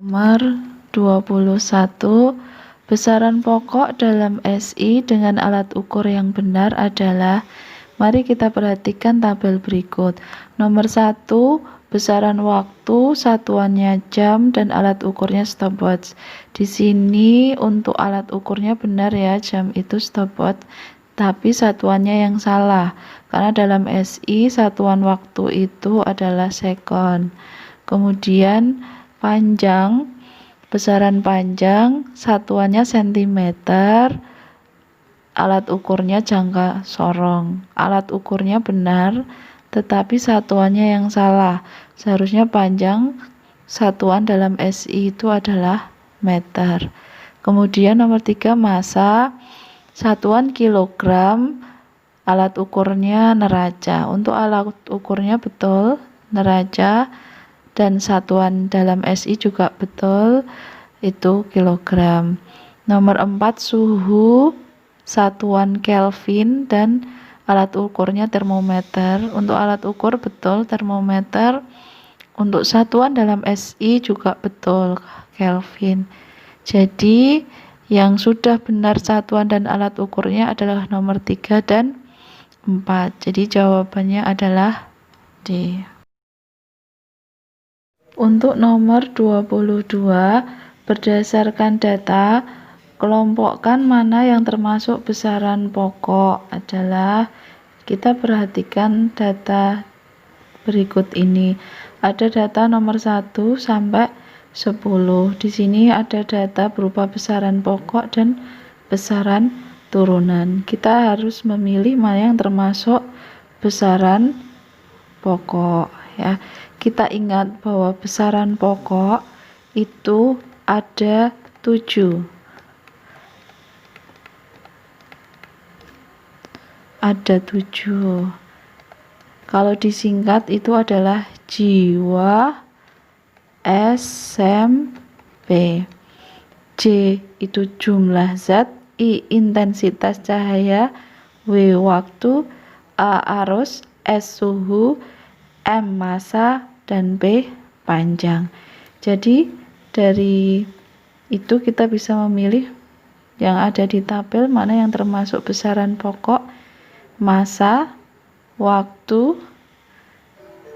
Nomor 21. Besaran pokok dalam SI dengan alat ukur yang benar adalah, mari kita perhatikan tabel berikut. Nomor 1, besaran waktu, satuannya jam dan alat ukurnya stopwatch. Di sini untuk alat ukurnya benar ya, jam itu stopwatch, tapi satuannya yang salah. Karena dalam SI satuan waktu itu adalah second. Kemudian panjang, besaran panjang, satuannya sentimeter, alat ukurnya jangka sorong. Alat ukurnya benar, tetapi satuannya yang salah. Seharusnya panjang satuan dalam SI itu adalah meter. Kemudian nomor 3, massa, satuan kilogram, alat ukurnya neraca. Untuk alat ukurnya betul, neraca, dan satuan dalam SI juga betul, itu kilogram. Nomor 4, suhu, satuan Kelvin dan alat ukurnya termometer. Untuk alat ukur betul termometer. Untuk satuan dalam SI juga betul Kelvin. Jadi yang sudah benar satuan dan alat ukurnya adalah nomor 3 dan 4. Jadi jawabannya adalah D. Untuk nomor 22, berdasarkan data, kelompokkan mana yang termasuk besaran pokok. Adalah, kita perhatikan data berikut ini. Ada data nomor 1 sampai 10. Di sini ada data berupa besaran pokok dan besaran turunan. Kita harus memilih mana yang termasuk besaran pokok ya. Kita ingat bahwa besaran pokok itu ada 7. Ada 7. Kalau disingkat itu adalah jiwa, SMP. J itu jumlah zat, I intensitas cahaya, W waktu, A arus, S suhu, M massa, dan P panjang. Jadi dari itu kita bisa memilih yang ada di tabel mana yang termasuk besaran pokok, massa, waktu,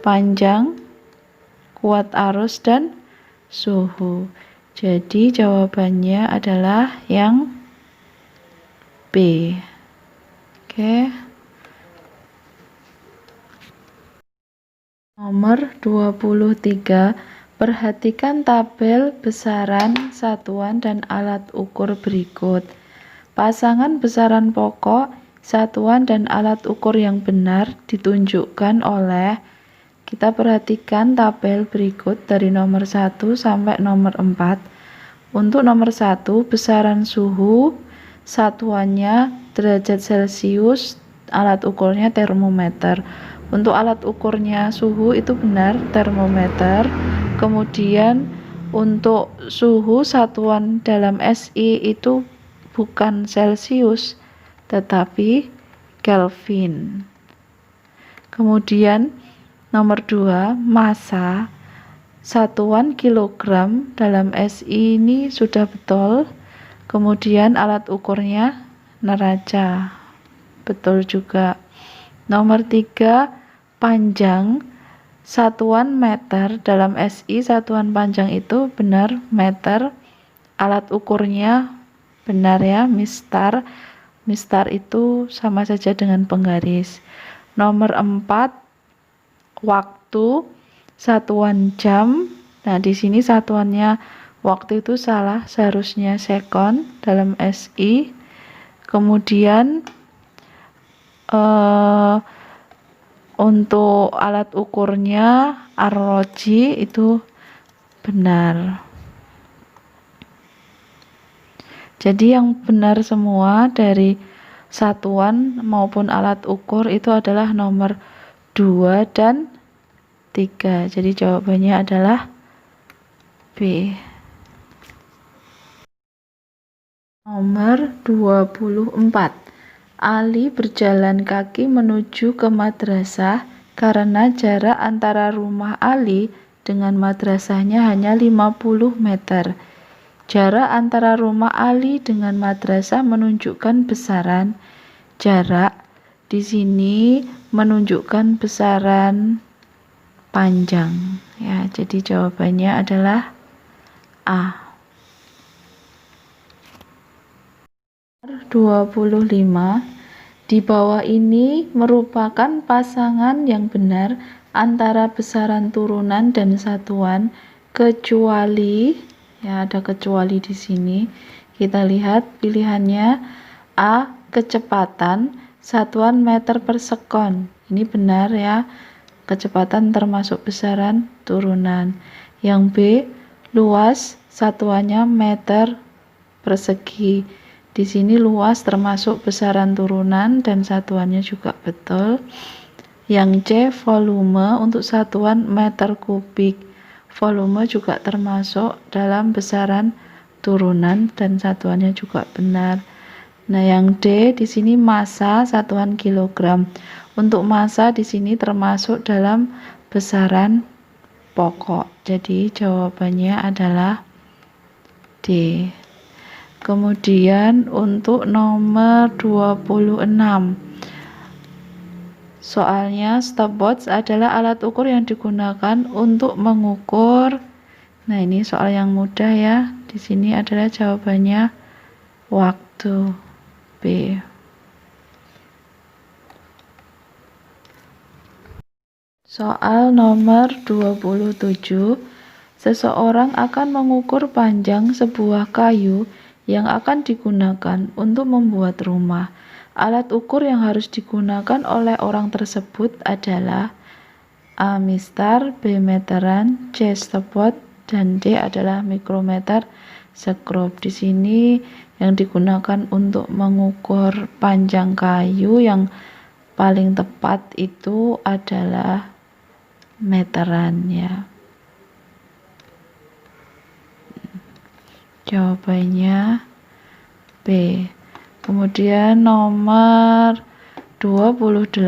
panjang, kuat arus, dan suhu. Jadi jawabannya adalah yang B. Oke. Nomor 23, perhatikan tabel besaran satuan dan alat ukur berikut. Pasangan besaran pokok, satuan dan alat ukur yang benar ditunjukkan oleh, kita perhatikan tabel berikut dari nomor 1 sampai nomor 4. Untuk nomor 1, besaran suhu, satuannya derajat Celcius, alat ukurnya termometer. Untuk alat ukurnya suhu itu benar, termometer. Kemudian untuk suhu satuan dalam SI itu bukan Celcius, tetapi Kelvin. Kemudian nomor 2, massa, satuan kilogram dalam SI ini sudah betul. Kemudian alat ukurnya neraca, betul juga. Nomor 3, panjang, satuan meter dalam SI, satuan panjang itu benar meter. Alat ukurnya benar ya, mistar. Mistar itu sama saja dengan penggaris. Nomor 4, waktu, satuan jam. Nah, di sini satuannya waktu itu salah, seharusnya second dalam SI. Kemudian untuk alat ukurnya arloji itu benar. Jadi yang benar semua dari satuan maupun alat ukur itu adalah nomor 2 dan 3. Jadi jawabannya adalah B. Nomor 24. Ali berjalan kaki menuju ke madrasah karena jarak antara rumah Ali dengan madrasahnya hanya 50 meter. Jarak antara rumah Ali dengan madrasah menunjukkan besaran jarak. Di sini menunjukkan besaran panjang. Ya, jadi jawabannya adalah A. 25. Di bawah ini merupakan pasangan yang benar antara besaran turunan dan satuan, kecuali, ya ada kecuali di sini. Kita lihat pilihannya A. Kecepatan, satuan meter per sekon. Ini benar ya, kecepatan termasuk besaran turunan. Yang B. Luas, satuannya meter persegi. Di sini luas termasuk besaran turunan dan satuannya juga betul. Yang C, volume untuk satuan meter kubik. Volume juga termasuk dalam besaran turunan dan satuannya juga benar. Nah, yang D di sini massa satuan kilogram. Untuk massa di sini termasuk dalam besaran pokok. Jadi jawabannya adalah D. Kemudian untuk nomor 26. Soalnya stopwatch adalah alat ukur yang digunakan untuk mengukur. Nah, ini soal yang mudah ya. Di sini adalah jawabannya waktu. B. Soal nomor 27. Seseorang akan mengukur panjang sebuah kayu yang akan digunakan untuk membuat rumah. Alat ukur yang harus digunakan oleh orang tersebut adalah A. mistar, B. meteran, C. stopwatch, dan D adalah mikrometer skrup. Di sini yang digunakan untuk mengukur panjang kayu yang paling tepat itu adalah meteran ya. Jawabannya B. Kemudian nomor 28.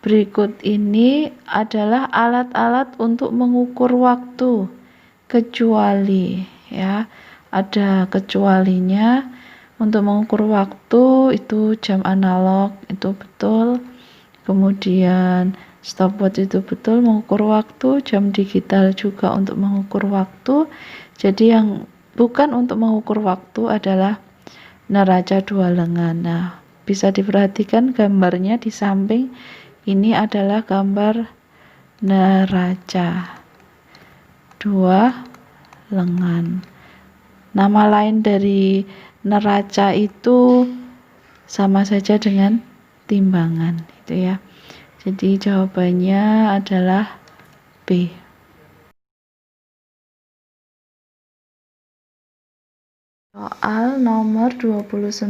Berikut ini adalah alat-alat untuk mengukur waktu, kecuali ya. Ada kecualinya. Untuk mengukur waktu itu jam analog, itu betul. Kemudian stopwatch itu betul mengukur waktu, jam digital juga untuk mengukur waktu. Jadi yang bukan untuk mengukur waktu adalah neraca dua lengan. Nah, bisa diperhatikan gambarnya di samping ini adalah gambar neraca dua lengan. Nama lain dari neraca itu sama saja dengan timbangan, itu ya. Jadi jawabannya adalah B. Soal nomor 29.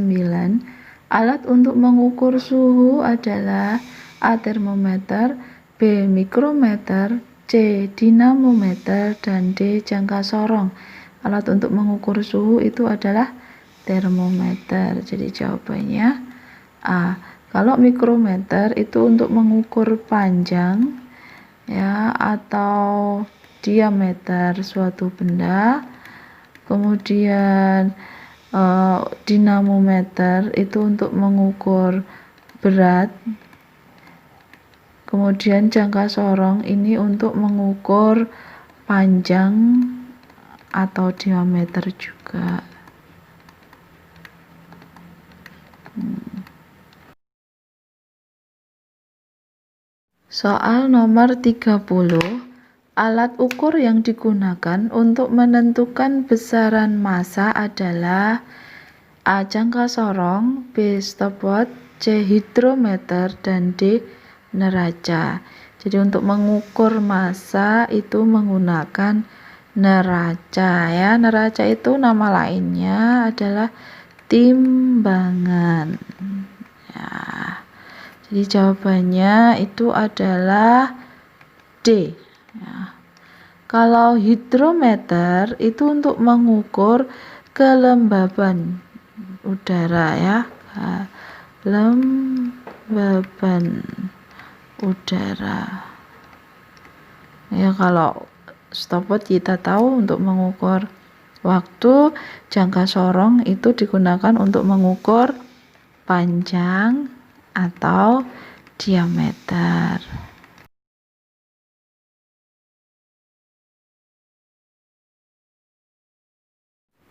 Alat untuk mengukur suhu adalah A. termometer, B. mikrometer, C. dinamometer, dan D. jangka sorong. Alat untuk mengukur suhu itu adalah termometer. Jadi jawabannya A. Kalau mikrometer itu untuk mengukur panjang ya atau diameter suatu benda. Kemudian dinamometer itu untuk mengukur berat. Kemudian jangka sorong ini untuk mengukur panjang atau diameter juga. Soal nomor 30. Alat ukur yang digunakan untuk menentukan besaran massa adalah A. jangka sorong, B. stopwatch, C. hidrometer, dan D. neraca. Jadi untuk mengukur massa itu menggunakan neraca ya. Neraca itu nama lainnya adalah timbangan. Ya. Jadi jawabannya itu adalah D. Ya. Kalau hidrometer itu untuk mengukur kelembaban udara ya, kelembaban udara. Ya, kalau stopwatch kita tahu untuk mengukur waktu, jangka sorong itu digunakan untuk mengukur panjang atau diameter.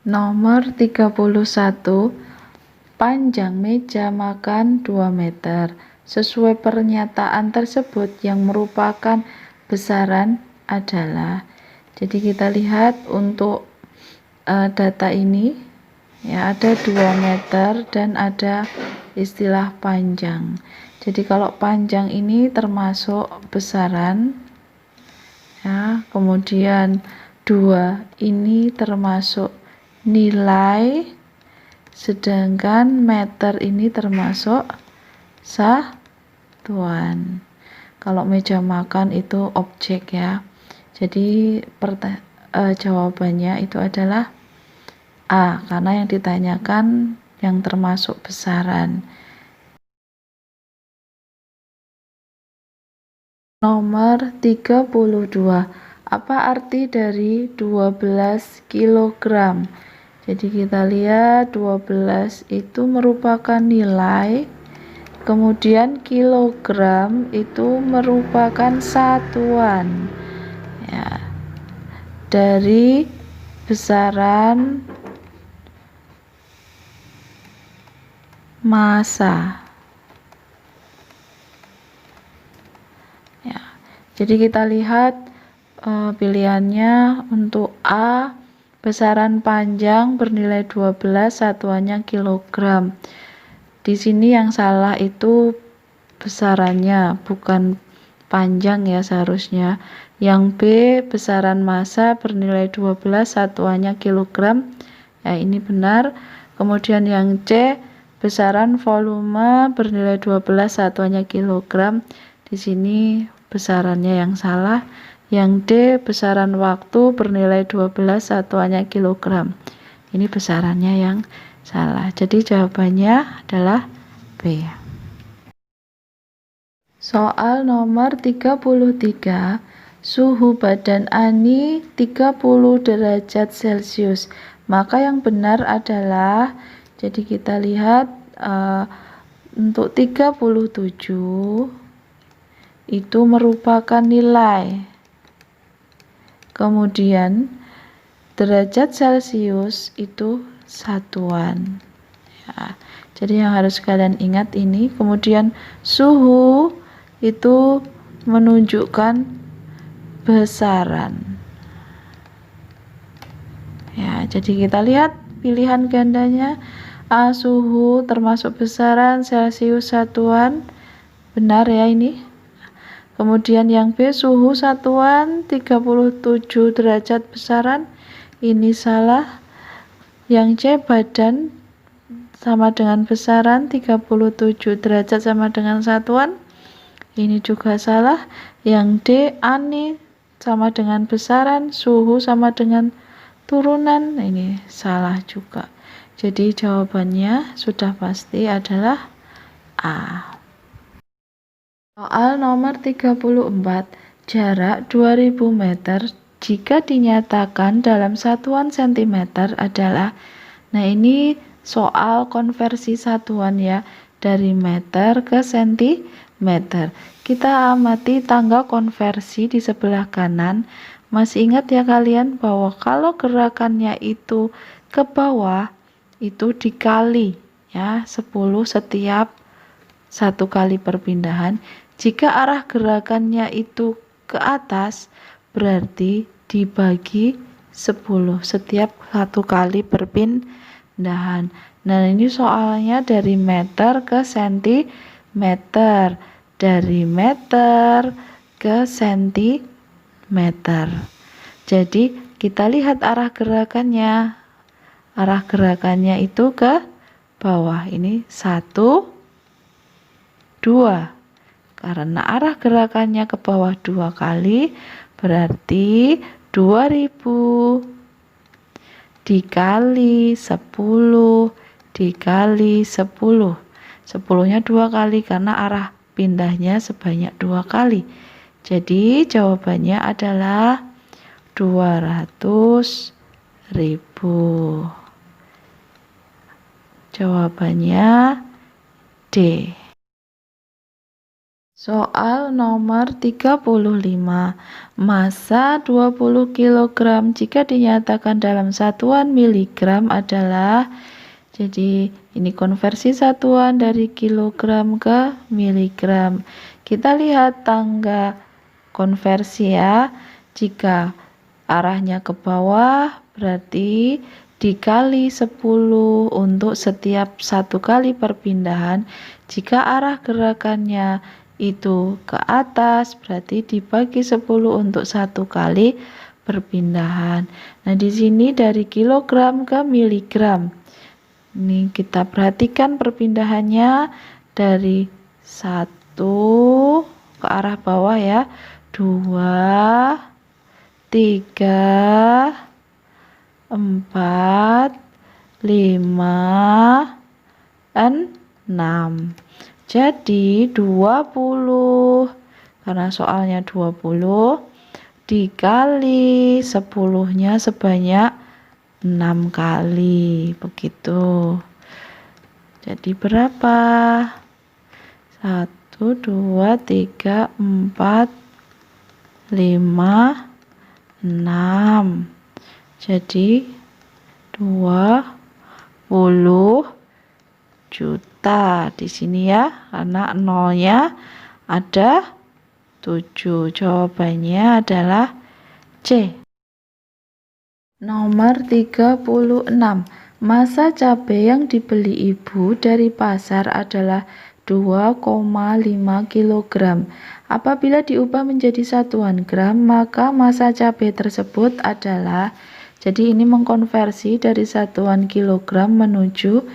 Nomor 31, panjang meja makan 2 meter. Sesuai pernyataan tersebut yang merupakan besaran adalah. Jadi kita lihat untuk data ini ya, ada 2 meter dan ada istilah panjang. Jadi kalau panjang ini termasuk besaran ya, kemudian 2 ini termasuk nilai, sedangkan meter ini termasuk satuan. Kalau meja makan itu objek ya. Jadi jawabannya itu adalah A, karena yang ditanyakan yang termasuk besaran. Nomor 32. Apa arti dari 12 kg? Jadi kita lihat 12 itu merupakan nilai, kemudian kilogram itu merupakan satuan ya, dari besaran massa ya. Jadi kita lihat pilihannya untuk A, besaran panjang bernilai 12, satuannya kilogram. Di sini yang salah itu besarannya, bukan panjang ya seharusnya. Yang B, besaran massa bernilai 12, satuannya kilogram. Ya, ini benar. Kemudian yang C, besaran volume bernilai 12, satuannya kilogram. Di sini besarannya yang salah. Yang D, besaran waktu bernilai 12, satuannya kilogram. Ini besarannya yang salah. Jadi jawabannya adalah B. Soal nomor 33. Suhu badan Ani 30 derajat Celcius. Maka yang benar adalah, jadi kita lihat untuk 37 itu merupakan nilai. Kemudian derajat Celcius itu satuan ya. Jadi yang harus kalian ingat ini. Kemudian suhu itu menunjukkan besaran ya. Jadi kita lihat pilihan gandanya. A, suhu termasuk besaran, Celcius satuan, benar ya ini. Kemudian yang B, suhu satuan 37 derajat besaran, ini salah. Yang C, badan sama dengan besaran, 37 derajat sama dengan satuan, ini juga salah. Yang D, Ani sama dengan besaran, suhu sama dengan turunan, ini salah juga. Jadi jawabannya sudah pasti adalah A. Soal nomor 34. Jarak 2000 meter jika dinyatakan dalam satuan sentimeter adalah. Nah, ini soal konversi satuan ya, dari meter ke sentimeter. Kita amati tangga konversi di sebelah kanan. Masih ingat ya kalian bahwa kalau gerakannya itu ke bawah itu dikali ya 10 setiap satu kali perpindahan. Jika arah gerakannya itu ke atas, berarti dibagi 10 setiap satu kali perpindahan. Nah, ini soalnya dari meter ke sentimeter, dari meter ke sentimeter. Jadi kita lihat arah gerakannya. Arah gerakannya itu ke bawah. Ini 1, 2. Karena arah gerakannya ke bawah 2 kali, berarti 2000 dikali 10 dikali 10. 10-nya 2 kali karena arah pindahnya sebanyak 2 kali. Jadi jawabannya adalah 200.000. Jawabannya D. Soal nomor 35. Massa 20 kg jika dinyatakan dalam satuan miligram adalah, jadi ini konversi satuan dari kilogram ke miligram. Kita lihat tangga konversi ya. Jika arahnya ke bawah berarti dikali 10 untuk setiap satu kali perpindahan. Jika arah gerakannya itu ke atas berarti dibagi 10 untuk satu kali perpindahan. Nah, di sini dari kilogram ke miligram. Ini kita perhatikan perpindahannya dari 1 ke arah bawah ya. 2, 3, 4, 5, 6. Jadi 20, karena soalnya 20 dikali 10-nya sebanyak 6 kali, begitu. Jadi berapa? 1, 2, 3, 4, 5, 6. Jadi 20 juta di sini ya, karena nolnya ada 7. Jawabannya adalah C. Nomor 36. Massa cabai yang dibeli ibu dari pasar adalah 2,5 kg. Apabila diubah menjadi satuan gram, maka massa cabai tersebut adalah, jadi ini mengkonversi dari satuan kilogram menuju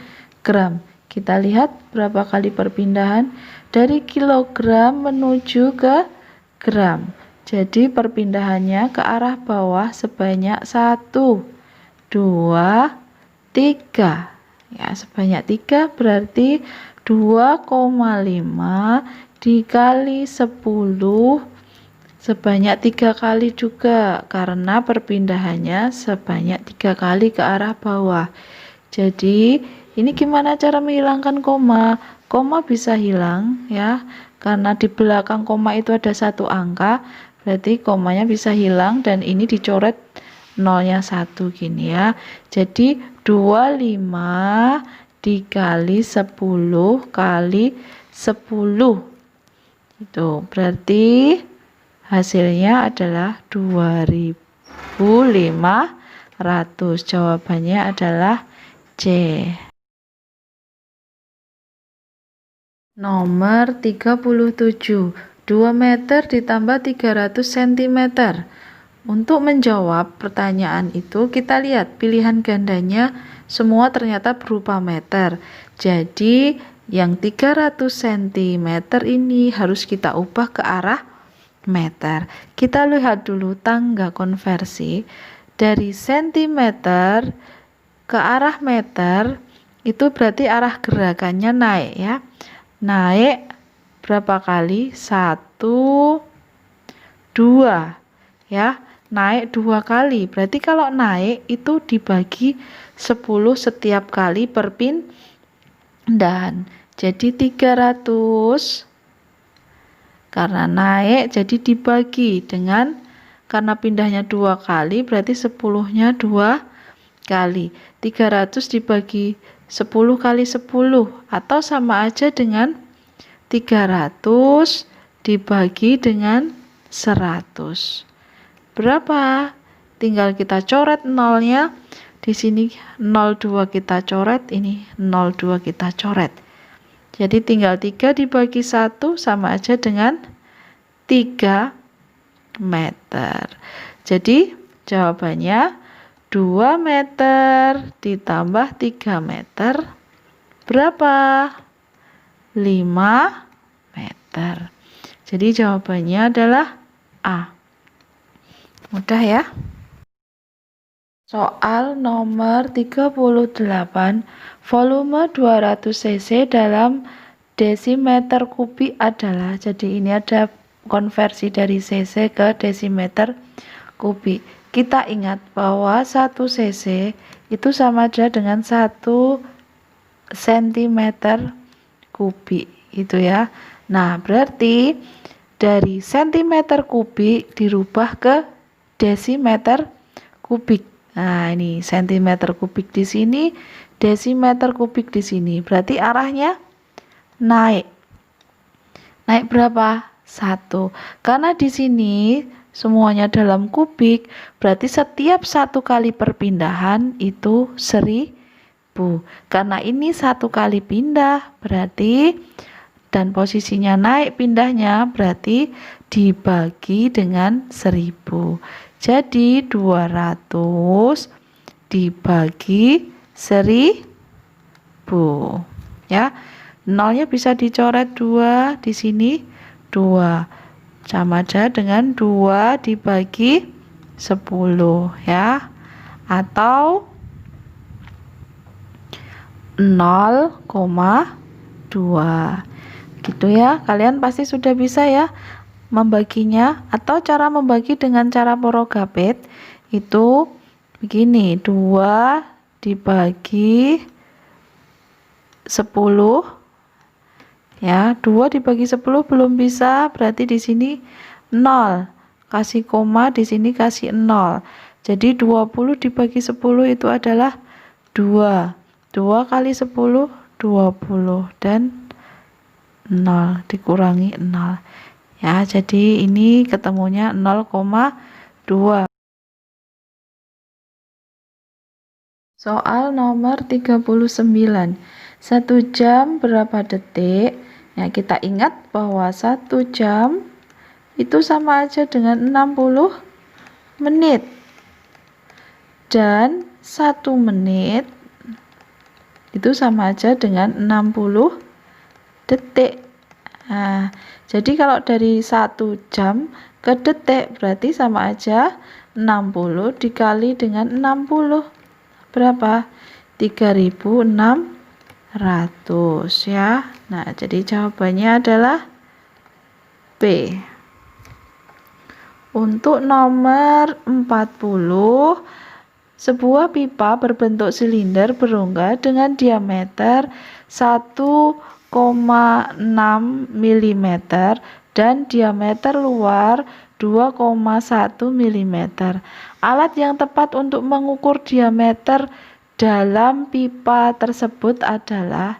gram. Kita lihat berapa kali perpindahan dari kilogram menuju ke gram. Jadi perpindahannya ke arah bawah sebanyak 1, 2, 3. Ya, sebanyak 3 berarti 2,5 dikali 10 sebanyak 3 kali juga, karena perpindahannya sebanyak 3 kali ke arah bawah. Jadi ini gimana cara menghilangkan koma? Koma bisa hilang ya, karena di belakang koma itu ada satu angka, berarti komanya bisa hilang dan ini dicoret nolnya 1 gini ya. Jadi 25 dikali 10 kali 10. Itu berarti hasilnya adalah 2.500. Jawabannya adalah C. Nomor 37. 2 meter ditambah 300 cm. Untuk menjawab pertanyaan itu, kita lihat pilihan gandanya semua ternyata berupa meter. Jadi yang 300 cm ini harus kita ubah ke arah meter. Kita lihat dulu tangga konversi dari sentimeter ke arah meter, itu berarti arah gerakannya naik ya. Naik berapa kali? 1, 2 ya. Naik 2 kali. Berarti kalau naik itu dibagi 10 setiap kali perpindahan. Jadi 300 karena naik jadi dibagi dengan, karena pindahnya 2 kali berarti 10-nya 2 kali. 300 dibagi 10 kali 10 atau sama aja dengan 300 dibagi dengan 100. Berapa? Tinggal kita coret nolnya. Di sini 02 kita coret, ini 02 kita coret. Jadi tinggal 3 dibagi 1 sama aja dengan 3 meter. Jadi jawabannya 2 meter ditambah 3 meter berapa? 5 meter. Jadi jawabannya adalah A. Mudah ya. Soal nomor 38. Volume 200 cc dalam desimeter kubik adalah, jadi ini ada konversi dari cc ke desimeter kubik. Kita ingat bahwa 1 cc itu sama aja dengan 1 cm kubik itu ya. Nah, berarti dari cm kubik dirubah ke desimeter kubik. Nah, ini cm kubik di sini, desimeter kubik di sini. Berarti arahnya naik. Naik berapa? 1. Karena di sini semuanya dalam kubik, berarti setiap 1 kali perpindahan itu 1000. Karena ini 1 kali pindah, berarti dan posisinya naik pindahnya, berarti dibagi dengan 1000. Jadi 200 dibagi 1000. Ya. Nolnya bisa dicoret 2 di sini, 2 sama aja dengan 2 dibagi 10 ya, atau 0,2 gitu ya. Kalian pasti sudah bisa ya membaginya, atau cara membagi dengan cara porogapet itu begini, 2 dibagi 10 ya, 2 dibagi 10 belum bisa, berarti di sini 0. Kasih koma, di sini kasih 0. Jadi 20 dibagi 10 itu adalah 2. 2 kali 10 20 dan 0 dikurangi 0. Ya, jadi ini ketemunya 0,2. Soal nomor 39. 1 jam berapa detik? Ya, kita ingat bahwa 1 jam itu sama aja dengan 60 menit. Dan 1 menit itu sama aja dengan 60 detik. Nah, jadi kalau dari 1 jam ke detik berarti sama aja 60 dikali dengan 60. Berapa? 3600 ya. Nah, jadi jawabannya adalah B. Untuk nomor 40, sebuah pipa berbentuk silinder berongga dengan diameter 1,6 mm dan diameter luar 2,1 mm. Alat yang tepat untuk mengukur diameter dalam pipa tersebut adalah,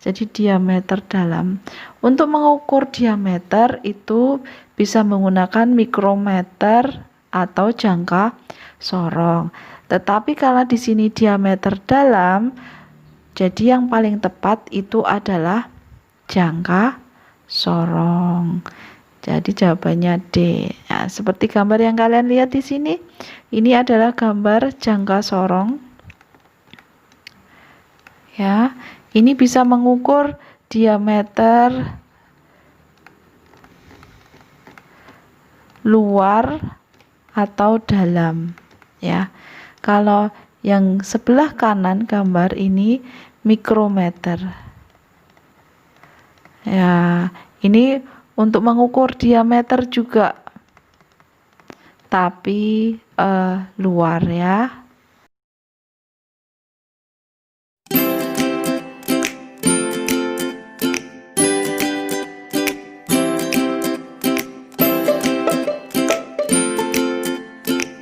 jadi diameter dalam. Untuk mengukur diameter itu bisa menggunakan mikrometer atau jangka sorong. Tetapi kalau di sini diameter dalam, jadi yang paling tepat itu adalah jangka sorong. Jadi jawabannya D. Nah, seperti gambar yang kalian lihat di sini, ini adalah gambar jangka sorong. Ya, ini bisa mengukur diameter luar atau dalam. Ya, kalau yang sebelah kanan gambar ini mikrometer. Ya, ini untuk mengukur diameter juga, tapi luar ya.